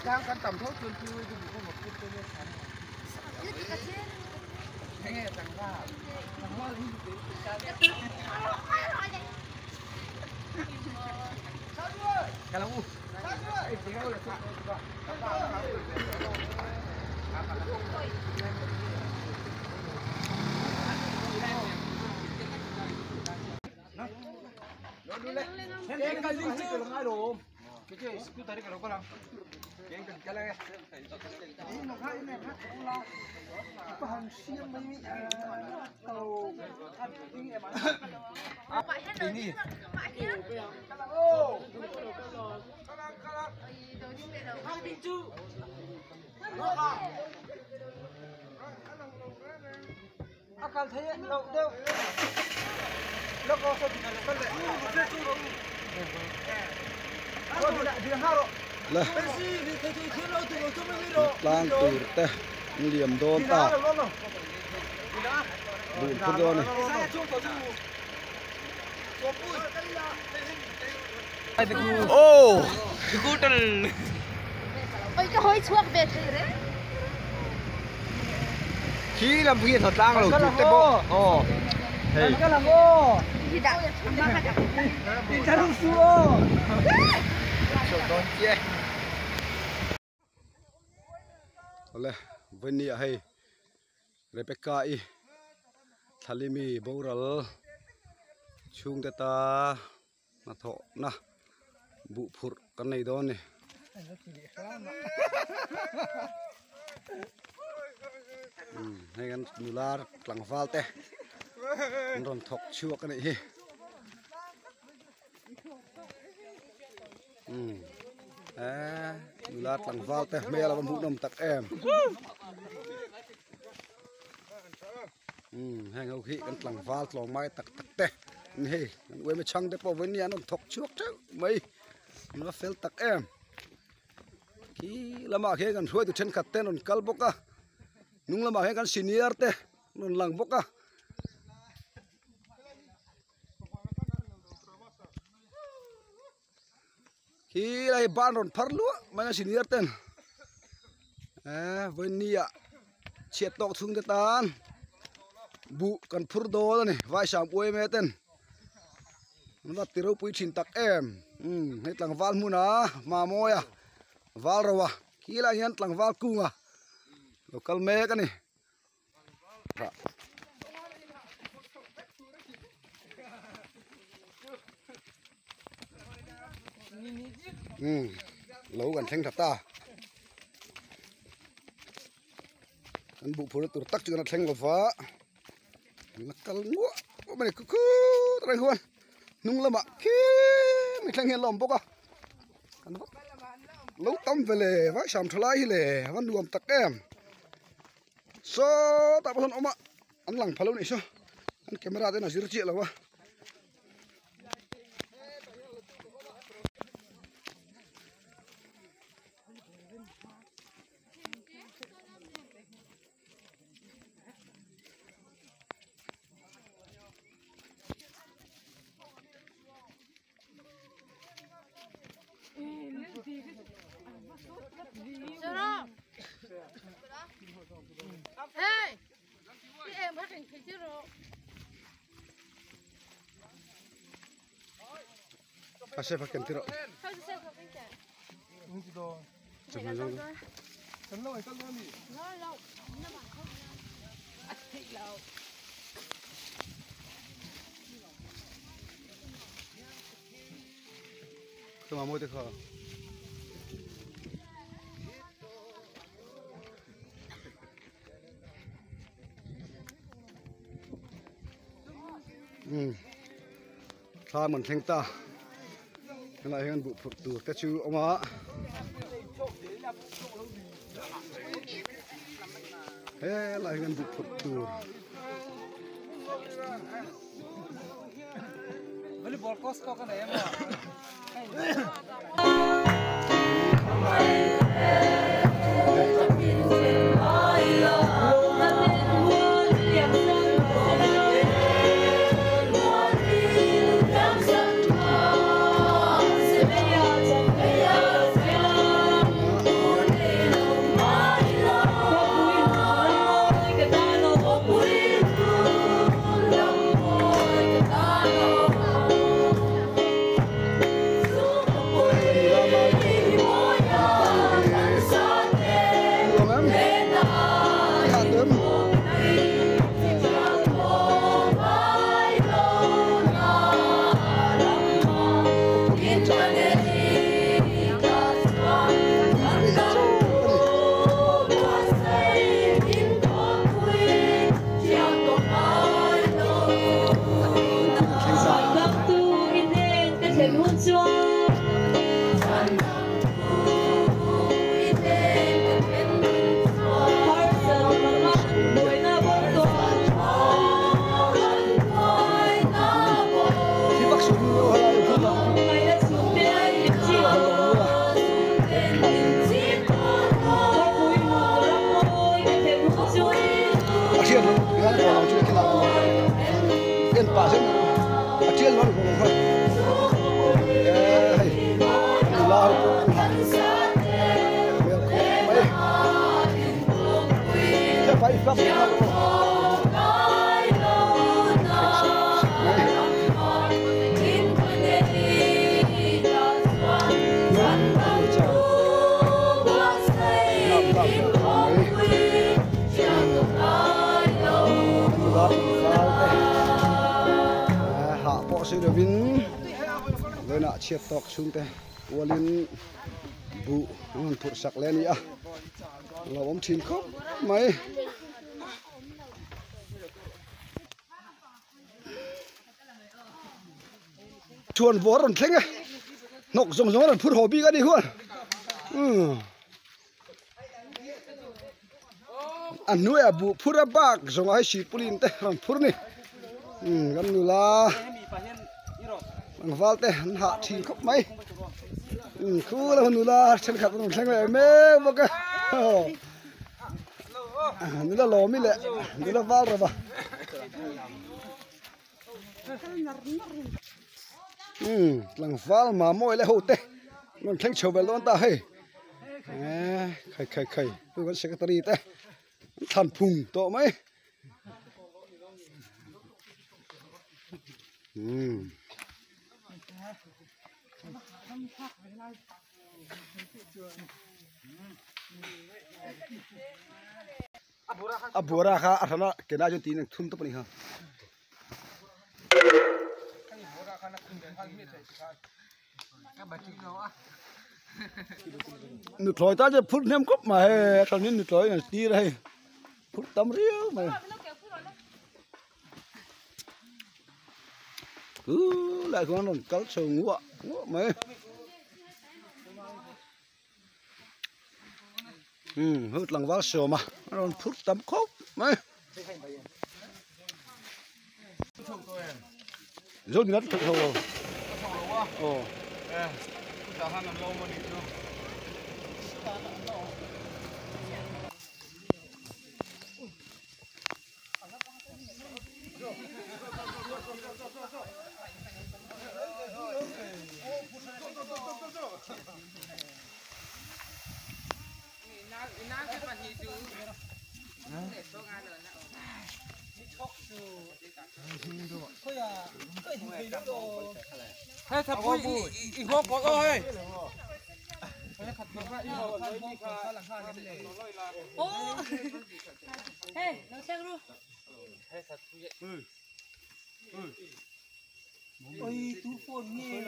Đang căn tầm thuốc chuyên chui thì có một cái tôi nghe rằng ra thằng hoa đi cái là u chỉ có là cái gì chứ là hai đồ cái cứ tới cái đồ có lắm cái cần cái này nó hai này nó lo có hàng xiêm mấy tàu ăn cái gì mà cái gì ô hai bình chữ akan thấy đâu đâu nó có sao phân lệ lang tur te liam don ta bùn con don này ô Google ôi cái hối chuột về thế đấy khi làm việc thật lang rồi tụt te bo ô hey cái làm ô đi đặt đi ra lúc xưa don chia ole venia hey Rebecca i thalimi boral chung ta na tho na bu phur kan nei don ni hay gan nular tlang fal te ron thok chuak kan hi nular tlang fal te me la bu nom tak em hay ngau khi kan tlang fal tlong mai tak tak teนี่เว้ยไม่ช่างได้ปะวันนี้นนทกชุกเจ้าไม่มันว่าเฟลตักเอ็มที่ละมาเฮกันช่วยตุเช่นขัดเต้นนนกัลบกะนุ่งละมาเฮกันซีเนียร์เต้นนหลังบกะที่ไรบ้านนนพัดลัวมันซีเนียร์เต้นวันนี้อะเฉียดตอกทุ่งตะนบุกันพูดโดนนี่ไว้สามอวยเมเต้นมันว่าติเราปุยชินตักเอ็มให้หลังวาลมูนะมาโมยวาลเราวะขี้ละยันหลังวาลกุ้งอ่ะเราคัลเมกันนี่เรากันเท่งทับตาอันบุพรตัวตักจึงนัดเท่งกับฟ้านักกัลงัวมันนี่คืออะไรควรนุ่งละมะขี้ไม่ทั้งเห็นลมปกอ่ะกันวะลูกตั้มไปเลยว่าสามทลายเลยวันรวมตะแกมโซ่ตาพนออกมาอันหลังพะลุนี่โซ่อันแคมราเต้นน่ะสิรเจียแล้ววะPasal pakai tiro. Jangan jangan. Kalau ni. Kalau. Atik lau. Tu mamu tu kau. Tha mình thanh ta. Cái này hơn bộ phục tù các chú ông ạ. Thế lại hơn bộ phục tù. Vậy bỏ cost có cái này em Bà xem chiên luôn cũng thôi. Lo mấy chắc phải pháp sự được vinh với nạ chiết tóc xuống thế ualin bu ngon thụt sặc lên nhá là bóng chín khóc mấy chuồn vó rồi thế nghe nọc giống giống là phút hồ bi cái đi luôn anh nuôi à bu phút à bạc giống ai xịt pulin thế làm phút này gần như là bằng val te hạ chín khóc mấy khu là nu la chân khát nó sang lại mê vô cái nu la lò mi lệ nu la val rồi bà lăng val mà môi lại hậu te nó thanh chầu về luôn ta hay khai tôi vẫn secretary te thàn phùng to mấy abura kha athana kena jo tin thum to pani ha nụ thổi ta je phút nem cốc mà thằng nên nụ thổi là đi đây phút tắm riêu mà lại con nó cắn sầu ngũ mấy hút lằng vào sầu mà nó phút tắm khóc mấy rồi ngắt thật sầu ồ Hey, thằng bố ý ngốc có ơi. Ô, hey, nó xem luôn. Ôi, tú phồn nghe.